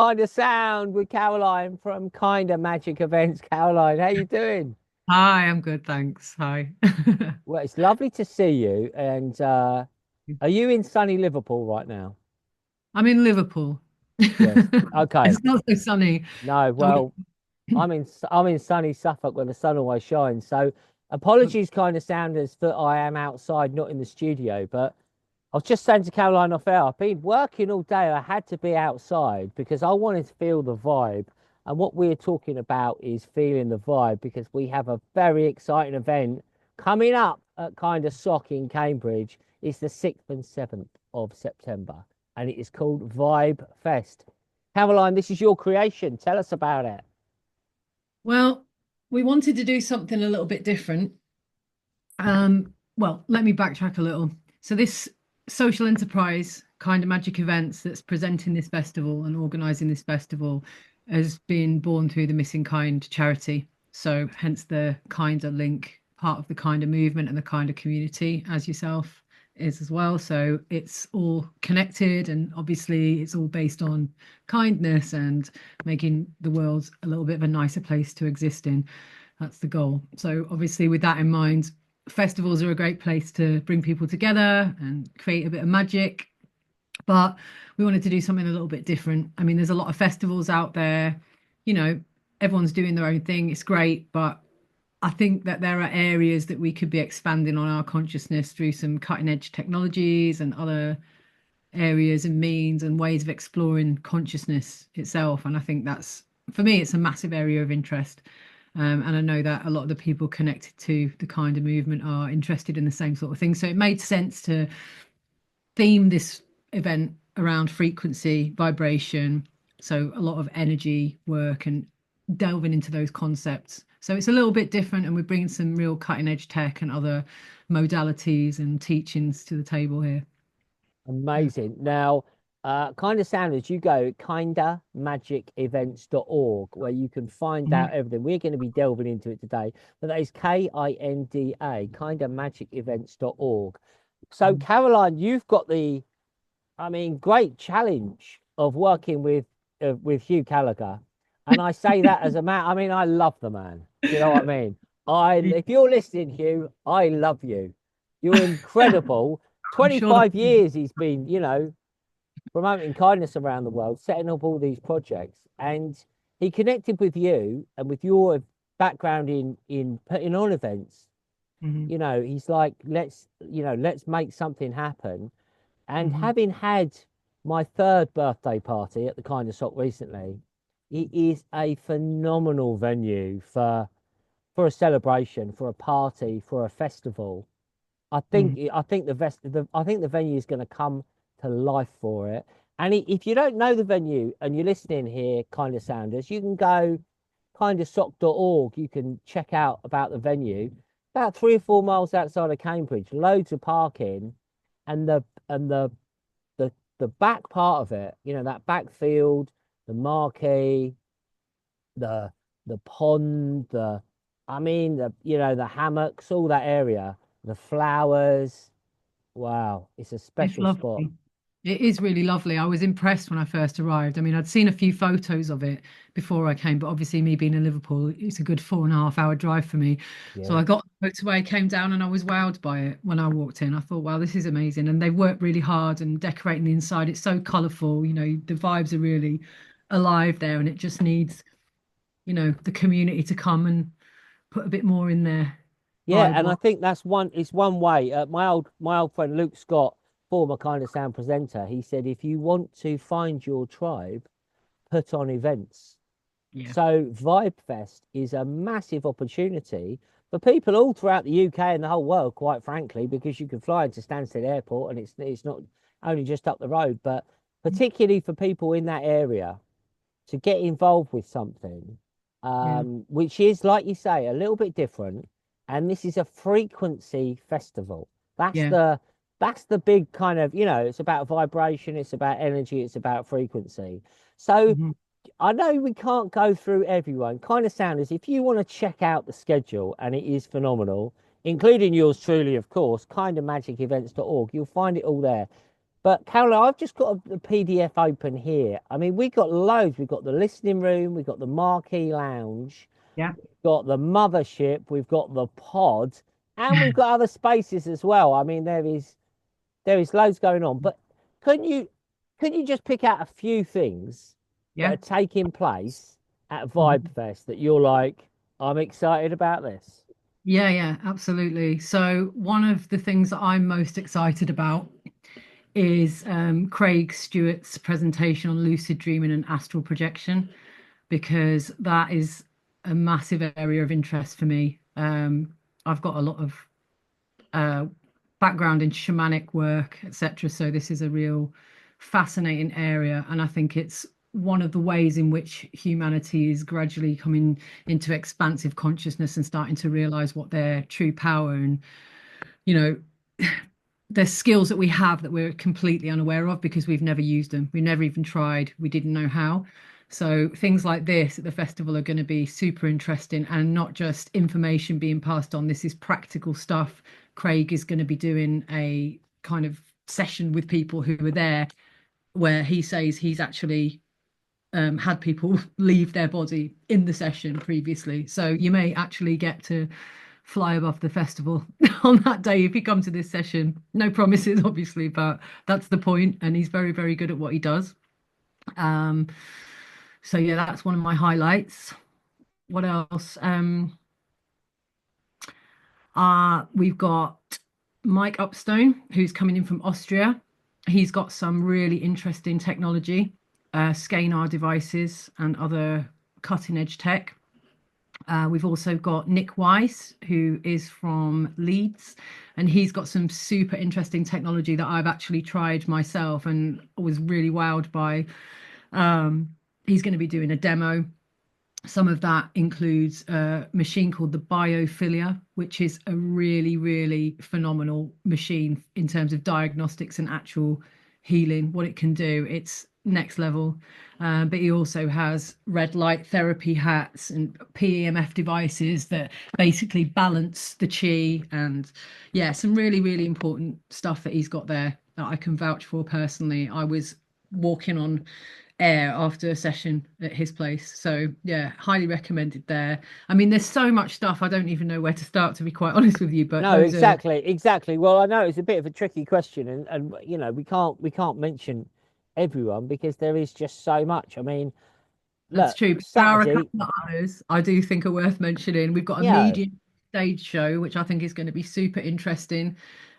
KindaSound with Caroline from Kinda Magic Events. Caroline, how you doing? Hi, I'm good, thanks. Hi. Well, it's lovely to see you. And are you in sunny Liverpool right now? I'm in Liverpool. Yes. Okay. It's not so sunny. No, Are we- well, I'm in sunny Suffolk where the sun always shines. So apologies, KindaSounders, that I am outside, not in the studio. But I was just saying to Caroline off air, I've been working all day. I had to be outside because I wanted to feel the vibe. And what we're talking about is feeling the vibe because we have a very exciting event coming up at KindaSock in Cambridge. It's the 6th and 7th of September, and it is called Vibe Fest. Caroline, this is your creation. Tell us about it. Well, we wanted to do something a little bit different. Well, let me backtrack a little. So this social enterprise kind of magic events that's presenting this festival and organizing this festival has been born through the Missing Kind charity. So hence the kind of link, part of the kind of movement and the kind of community as yourself is as well. So it's all connected and obviously it's all based on kindness and making the world a little bit of a nicer place to exist in. That's the goal. So obviously with that in mind, festivals are a great place to bring people together and create a bit of magic. But we wanted to do something a little bit different. I mean, there's a lot of festivals out there, you know, everyone's doing their own thing. It's great, but I think that there are areas that we could be expanding on our consciousness through some cutting edge technologies and other areas and means and ways of exploring consciousness itself. And I think that's, for me, it's a massive area of interest. And I know that a lot of the people connected to the kind of movement are interested in the same sort of thing. So it made sense to theme this event around frequency, vibration. So a lot of energy work and delving into those concepts. So it's a little bit different, and we're bringing some real cutting edge tech and other modalities and teachings to the table here. Yeah. Amazing. Now, kind of sounders, you go kindamagicevents.org where you can find out Mhm. everything. We're going to be delving into it today, but that is KINDA, kindamagicevents.org. So, Caroline, you've got great challenge of working with Hugh Callagher. And I say that as a man, I love the man. Do you know what I mean? If you're listening, Hugh, I love you. You're incredible. I'm sure the 25 years he's been, promoting kindness around the world, setting up all these projects. And he connected with you and with your background in putting on events. Mhm. He's like, let's make something happen. And Mhm. having had my third birthday party at the KindaSock recently, it is a phenomenal venue for a celebration, for a party, for a festival. Mhm. I think the venue is going to come to life for it. And if you don't know the venue and you're listening here, kind of sounders, you can go kindasock.org. You can check out about the venue. About 3 or 4 miles outside of Cambridge, loads of parking, and the back part of it, that back field, the marquee, the the pond, the hammocks, all that area, the flowers. Wow, it's a It's special spot. lovely. It is really lovely. I was impressed when I first arrived. I mean, I'd seen a few photos of it before I came, but obviously, me being in Liverpool, it's a good 4.5 hour drive for me. So Yeah. I got the motorway, came down, and I was wowed by it when I walked in. I thought, wow, this is amazing. And they worked really hard and decorating the inside. It's so colourful. The vibes are really alive there, and it just needs, the community to come and put a bit more in their Yeah, vibe. and I think it's one way. My old friend Luke Scott, former kind of sound presenter, he said if you want to find your tribe, put on events. Yeah. So Vibe Fest is a massive opportunity for people all throughout the UK and the whole world, quite frankly, because you can fly into Stansted Airport and it's not only just up the road, but particularly for people in that area to get involved with something, Yeah. which is, like you say, a little bit different. And this is a frequency festival. That's Yeah. the that's the big kind of, it's about vibration, it's about energy, it's about frequency. So Mhm. I know we can't go through everyone. Kind of sound is if you want to check out the schedule, and it is phenomenal, including yours truly, of course, kindofmagicevents.org, you'll find it all there. But Caroline, I've just got the PDF open here. I mean, we got loads. We've got the listening room, we've got the marquee lounge, Yeah. got the mothership, we've got the pod, and we've got other spaces as well. I mean, there is loads going on. But couldn't you couldn't you just pick out a few things that Yeah. are taking place at Vibe Mhm. Fest that you're like, I'm excited about this? Yeah, yeah, absolutely. So one of the things that I'm most excited about is Craig Stewart's presentation on lucid dreaming and astral projection, because that is a massive area of interest for me. I've got a lot of uh, background in shamanic work, etc. So this is a real fascinating area, and I think it's one of the ways in which humanity is gradually coming into expansive consciousness and starting to realize what their true power and, you know, there's skills that we have that we're completely unaware of because we've never used them. We never even tried. We didn't know how. So things like this at the festival are going to be super interesting, and not just information being passed on. This is practical stuff. Craig is going to be doing a kind of session with people who were there where he says he's actually had people leave their body in the session previously. So you may actually get to fly above the festival on that day if you come to this session. No promises, obviously, but that's the point. And he's very, very good at what he does. Um, so yeah, that's one of my highlights. What else? We've got Mike Upstone, who's coming in from Austria. He's got some really interesting technology, scanar devices, and other cutting edge tech. We've also got Nick Weiss, who is from Leeds, and he's got some super interesting technology that I've actually tried myself and was really wowed by. He's going to be doing a demo. Some of that includes a machine called the Biophilia, which is a really, really phenomenal machine in terms of diagnostics and actual healing, what it can do. It's next level. But he also has red light therapy hats and PEMF devices that basically balance the chi. And yeah, some really, really important stuff that he's got there that I can vouch for personally. I was walking on air after a session at his place. So yeah, highly recommended there. I mean, there's so much stuff I don't even know where to start, to be quite honest with you, but No, those are exactly, exactly. Well, I know it's a bit of a tricky question, and we can't mention everyone because there is just so much. I mean, that's look, true. But there are a Saturday, couple of others I do think are worth mentioning. We've got a you know, medium stage show, which I think is going to be super interesting.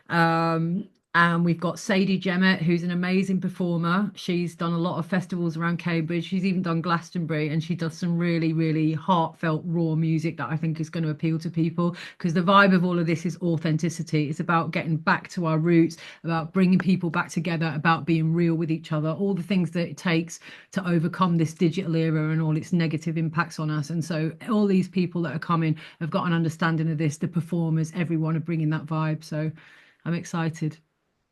Um, and we've got Sadie Gemmett, who's an amazing performer. She's done a lot of festivals around Cambridge. She's even done Glastonbury, and she does some really, really heartfelt, raw music that I think is going to appeal to people. Because the vibe of all of this is authenticity. It's about getting back to our roots, about bringing people back together, about being real with each other, all the things that it takes to overcome this digital era and all its negative impacts on us. And so all these people that are coming have got an understanding of this. The performers, everyone are bringing that vibe. So I'm excited.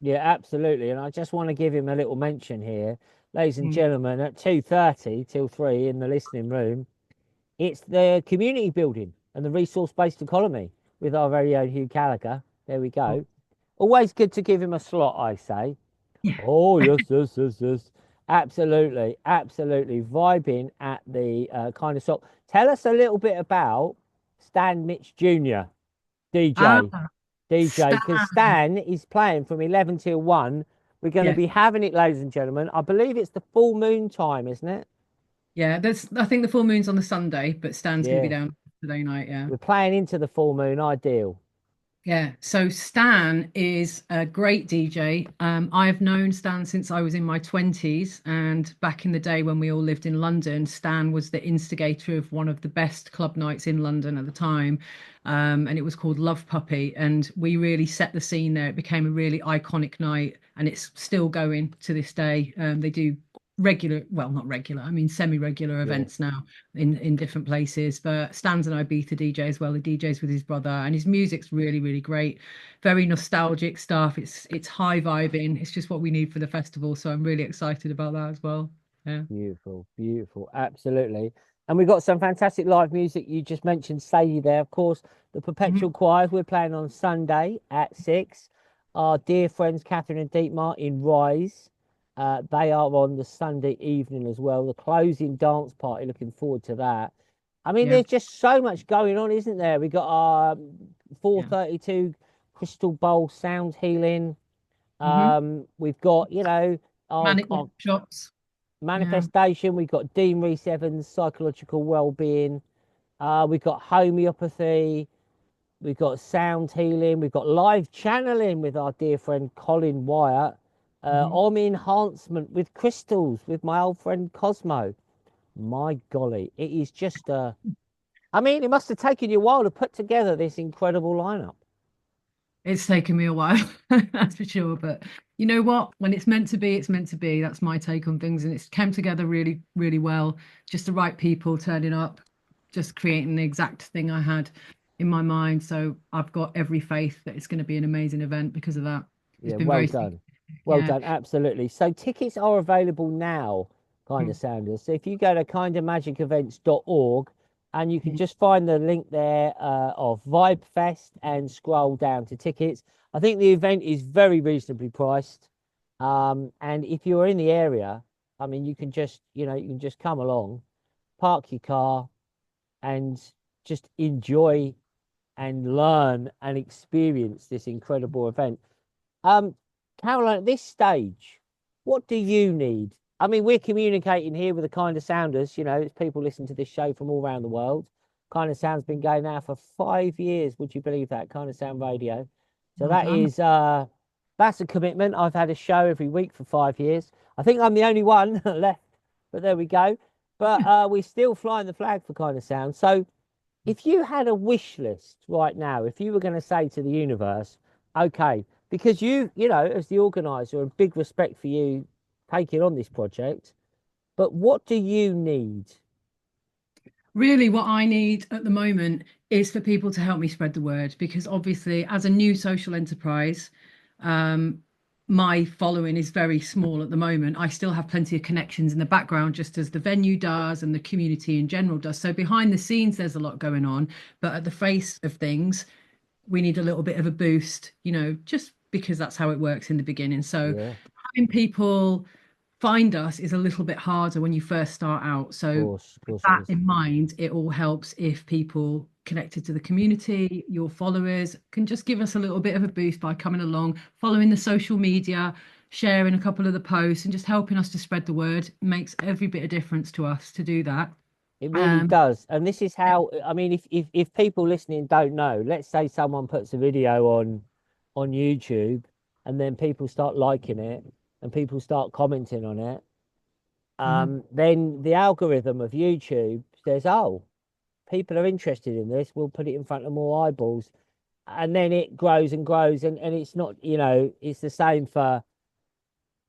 yeah, absolutely. And I just want to give him a little mention here, ladies and Mm. gentlemen, at 2:30 till 3 in the listening room. It's the community building and the resource-based economy with our very own Hugh Gallagher. There we go. Always good to give him a slot, I say. Yeah. Oh, yes, yes, yes, yes. Absolutely, absolutely. Vibing at the kind of sock. Tell us a little bit about Stan Mitch Jr., Ah, DJ. DJ, because Stan. Stan is playing from 11 till 1. We're going to Yeah. be having it, ladies and gentlemen. I believe it's the full moon time, isn't it? Yeah. I think the full moon's on the Sunday, but Stan's going to be Yeah. down today night. Yeah. We're playing into the full moon, ideal. Yeah, so Stan is a great DJ. I've known Stan since I was in my 20s, and back in the day when we all lived in London, Stan was the instigator of one of the best club nights in London at the time. And it was called Love Puppy, and we really set the scene there. It became a really iconic night, and it's still going to this day. They do regular, well, not regular, I mean semi-regular Yeah. events now in different places. But Stan's an Ibiza DJ as well. He DJs with his brother, and his music's really, really great. Very nostalgic stuff. It's high vibing. It's just what we need for the festival. So I'm really excited about that as well. Yeah. Beautiful, beautiful, absolutely. And we've got some fantastic live music. You just mentioned Sadie there, of course. The Mhm. Perpetual Choir, we're playing on Sunday at 6. our dear friends Catherine and Dietmar in Rise. They are on the Sunday evening as well. The closing dance party. Looking forward to that. I mean, Yeah. there's just so much going on, isn't there? We got our Yeah. 432 Crystal Bowl sound healing. Hmm. We've got, our, Manic our workshops. Yeah. manifestation. We've got Dean Reese Evans psychological well-being. We've got homeopathy. We've got sound healing. We've got live channeling with our dear friend Colin Wyatt. Hmm. Om enhancement with crystals with my old friend Cosmo. My golly, it is just I mean, it must have taken you a while to put together this incredible lineup. It's taken me a while, that's for sure. But you know what? When it's meant to be, it's meant to be. That's my take on things. And it's came together really, really well. Just the right people turning up, just creating the exact thing I had in my mind. So I've got every faith that it's going to be an amazing event because of that. It's Yeah, been well very, done. Well yeah. done, absolutely. So tickets are available now, kind of Mm, sounders. So if you go to kindofmagicevents.org and you can mm. just find the link there of Vibe Fest and scroll down to tickets. I think the event is very reasonably priced. And if you're in the area, I mean, you can just, you can just come along, park your car and just enjoy and learn and experience this incredible event. Um, Caroline, at this stage, what do you need? I mean, we're communicating here with the kind of sounders, it's people listen to this show from all around the world. Kind of sound's been going now for 5 years. Would you believe that? Kind of sound radio. So Well done. that's a commitment. I've had a show every week for 5 years. I think I'm the only one left, but there we go. But we're still flying the flag for kind of sound. So if you had a wish list right now, if you were going to say to the universe, okay, because as the organizer, a big respect for you taking on this project, but what do you need? Really, what I need at the moment is for people to help me spread the word because obviously, as a new social enterprise, um, my following is very small at the moment. I still have plenty of connections in the background, just as the venue does and the community in general does. So behind the scenes, there's a lot going on, but at the face of things, we need a little bit of a boost, just because that's how it works in the beginning. So Yeah, of having people find us is a little bit harder when you first start out. So, of with course it that is. in mind, it all helps if people connected to the community, your followers, can just give us a little bit of a boost by coming along, following the social media, sharing a couple of the posts, and just helping us to spread the word. It makes every bit of difference to us to do that. It really Um, does. And this is how, I mean, if people listening don't know, let's say someone puts a video on YouTube and then people start liking it and people start commenting on it, mhm. then the algorithm of YouTube says, oh, people are interested in this, we'll put it in front of more eyeballs. And then it grows and grows. And it's not, it's the same for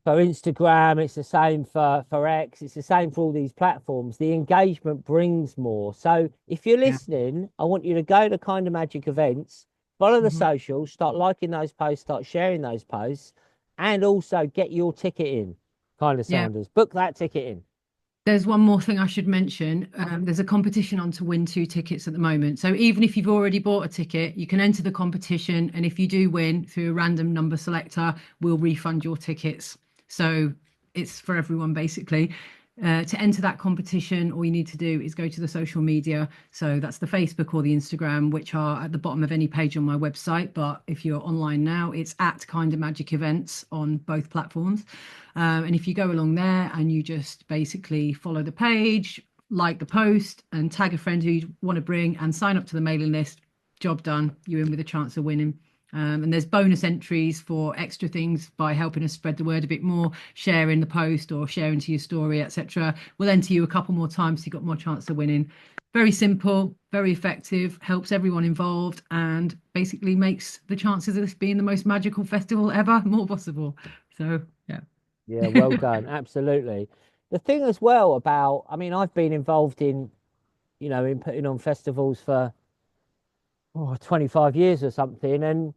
Instagram, it's the same for X, it's the same for all these platforms. The engagement brings more. So if you're Yeah. listening, I want you to go to Kind of Magic events, follow the Mhm. socials, start liking those posts, start sharing those posts, and also get your ticket in, kind of Yeah. sounders. Book that ticket in. There's one more thing I should mention. There's a competition on to win 2 tickets at the moment. So even if you've already bought a ticket, you can enter the competition. And if you do win through a random number selector, we'll refund your tickets. So it's for everyone basically. To enter that competition, all you need to do is go to the social media. So that's the Facebook or the Instagram, which are at the bottom of any page on my website. But if you're online now, it's at Kind of Magic Events on both platforms. And if you go along there and you just basically follow the page, like the post, and tag a friend who you want to bring and sign up to the mailing list, job done. You're in with a chance of winning. And there's bonus entries for extra things by helping us spread the word a bit more, sharing the post or sharing to your story, etc. We'll enter you a couple more times so you've got more chance of winning. Very simple, very effective, helps everyone involved, and basically makes the chances of this being the most magical festival ever more possible. So, yeah. Yeah, well done. Absolutely. The thing as well about, I mean, I've been involved in putting on festivals for 25 years or something. And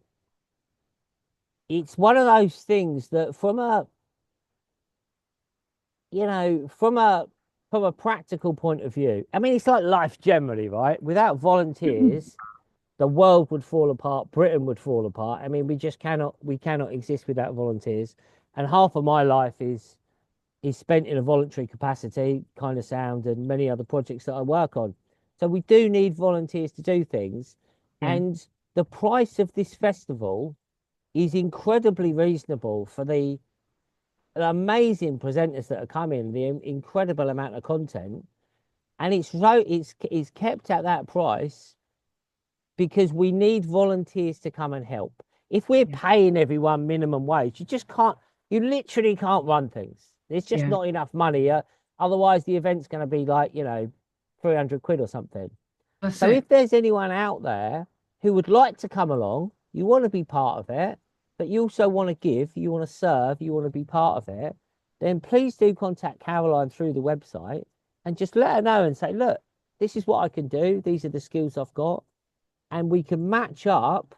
it's one of those things that from a practical point of view, I mean, it's like life generally, right? Without volunteers, the world would fall apart, Britain would fall apart. I mean, we cannot exist without volunteers. And half of my life is spent in a voluntary capacity, KindaSound, and many other projects that I work on. So we do need volunteers to do things. Yeah. And the price of this festival is incredibly reasonable for the amazing presenters that are coming, the incredible amount of content, and it's kept at that price because we need volunteers to come and help. If we're Yeah. paying everyone minimum wage, you just can't, you literally can't run things. There's just Yeah. not enough money. Otherwise, the event's going to be like, 300 quid or something. That's So it. if there's anyone out there who would like to come along, you want to be part of it, but you also want to give, you want to serve, you want to be part of it, then please do contact Caroline through the website and just let her know and say, look, this is what I can do. These are the skills I've got. And we can match up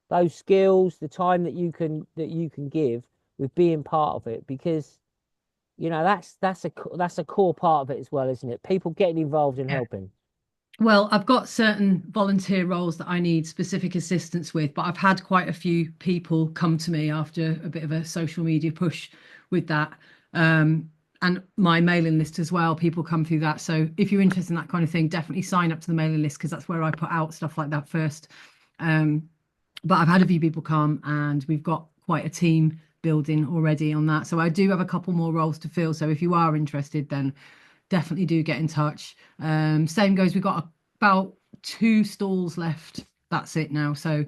those skills, the time that you can give with being part of it, because that's a core part of it as well, isn't it? People getting involved in Yeah. helping. Well, I've got certain volunteer roles that I need specific assistance with, but I've had quite a few people come to me after a bit of a social media push with that. And my mailing list as well, people come through that. So if you're interested in that kind of thing, definitely sign up to the mailing list because that's where I put out stuff like that first. Um, but I've had a few people come and we've got quite a team building already on that. So I do have a couple more roles to fill. So if you are interested, then definitely do get in touch. Same goes, we've got about 2 stalls left. That's it now. So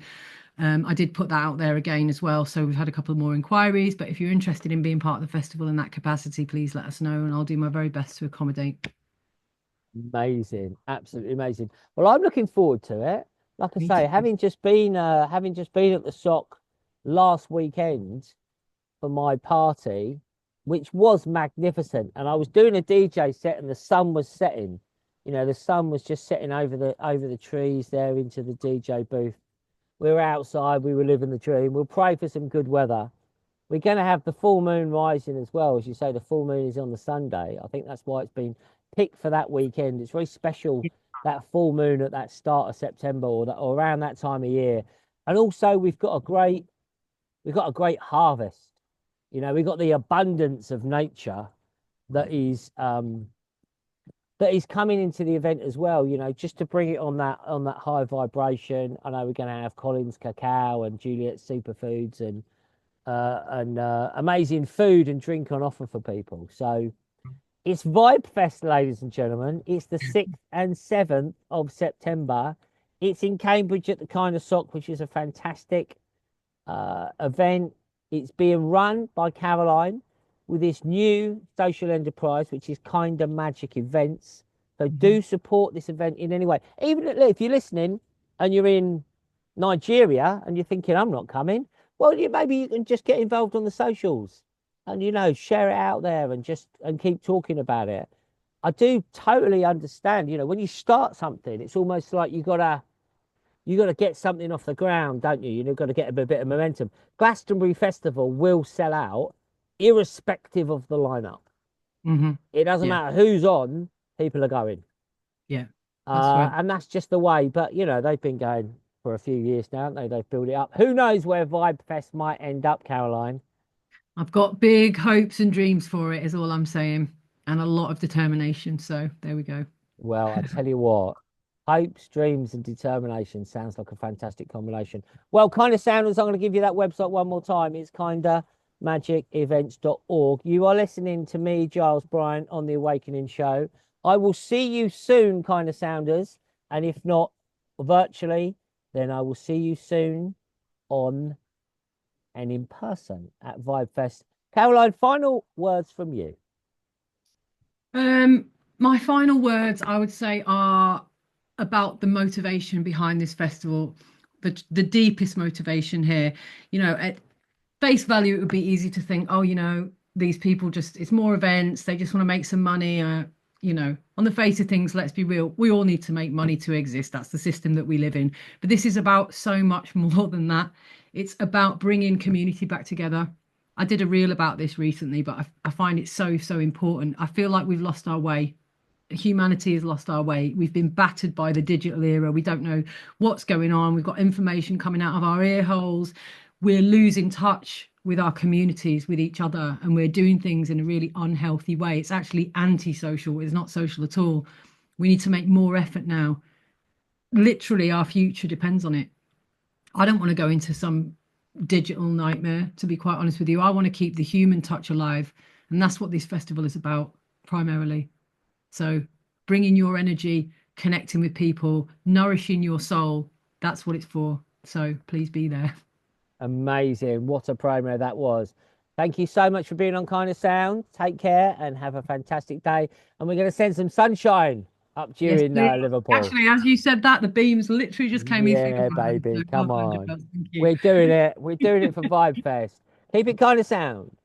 I did put that out there again as well. So we've had a couple more inquiries. But if you're interested in being part of the festival in that capacity, please let us know and I'll do my very best to accommodate. Amazing, absolutely amazing. Well, I'm looking forward to it. Like I Me say, too. having just been at the Sock last weekend for my party, which was magnificent, and I was doing a DJ set, and the sun was setting. The sun was just setting over the trees there into the DJ booth. We were outside, we were living the dream. We'll pray for some good weather. We're going to have the full moon rising as well. As you say, the full moon is on the Sunday. I think that's why it's been picked for that weekend. It's very special, that full moon at that start of September, or around that time of year. And also we've got a great harvest. We've got the abundance of nature that is coming into the event as well, just to bring it on that high vibration. I know we're going to have Collins Cacao and Juliet Superfoods and amazing food and drink on offer for people. So it's Vibe Fest, ladies and gentlemen. It's the 6th and 7th of September. It's in Cambridge at the KindaSock, which is a fantastic event. It's being run by Caroline with this new social enterprise, which is Kinda Magic Events. So Mhm. do support this event in any way. Even if you're listening and you're in Nigeria and you're thinking, I'm not coming, well, maybe you can just get involved on the socials and, share it out there and keep talking about it. I do totally understand, when you start something, it's almost like you got to get something off the ground, don't you? You've got to get a bit of momentum. Glastonbury Festival will sell out, irrespective of the lineup. Mhm. It doesn't Yeah, matter who's on; people are going, yeah, that's right. and that's just the way. But they've been going for a few years now, haven't they? They've built it up. Who knows where Vibe Fest might end up, Caroline? I've got big hopes and dreams for it, is all I'm saying, and a lot of determination. So there we go. Well, I tell you what, hopes, dreams, and determination sounds like a fantastic combination. Well, kind of sounders, I'm going to give you that website one more time. It's kindamagicevents.org. You are listening to me, Giles Bryant, on the Awakening Show. I will see you soon, kind of sounders. And if not virtually, then I will see you soon on and in person at Vibe Fest. Caroline, final words from you. Um, my final words, I would say, are about the motivation behind this festival, the deepest motivation here. At face value, it would be easy to think, oh, these people just, it's more events, they just want to make some money. On the face of things, let's be real, we all need to make money to exist. That's the system that we live in. But this is about so much more than that. It's about bringing community back together. I did a reel about this recently, but I find it so, so important. I feel like we've lost our way. humanity has lost our way. We've been battered by the digital era. We don't know what's going on. We've got information coming out of our ear holes. We're losing touch with our communities, with each other, and we're doing things in a really unhealthy way. It's actually anti-social. It's not social at all. We need to make more effort now. Literally, our future depends on it. I don't want to go into some digital nightmare, to be quite honest with you. I want to keep the human touch alive. And that's what this festival is about, primarily. So bringing your energy, connecting with people, nourishing your soul, that's what it's for. So please be there. Amazing. What a promo that was. Thank you so much for being on Kind of Sound. Take care and have a fantastic day. And we're going to send some sunshine up to you Yes, in please. Liverpool. Actually, as you said that, the beams literally just came in through your Yeah, phone. So baby. well Come done, on. Giles. Thank you. We're doing it. We're doing it for Vibe Fest. Keep it Kind of Sound.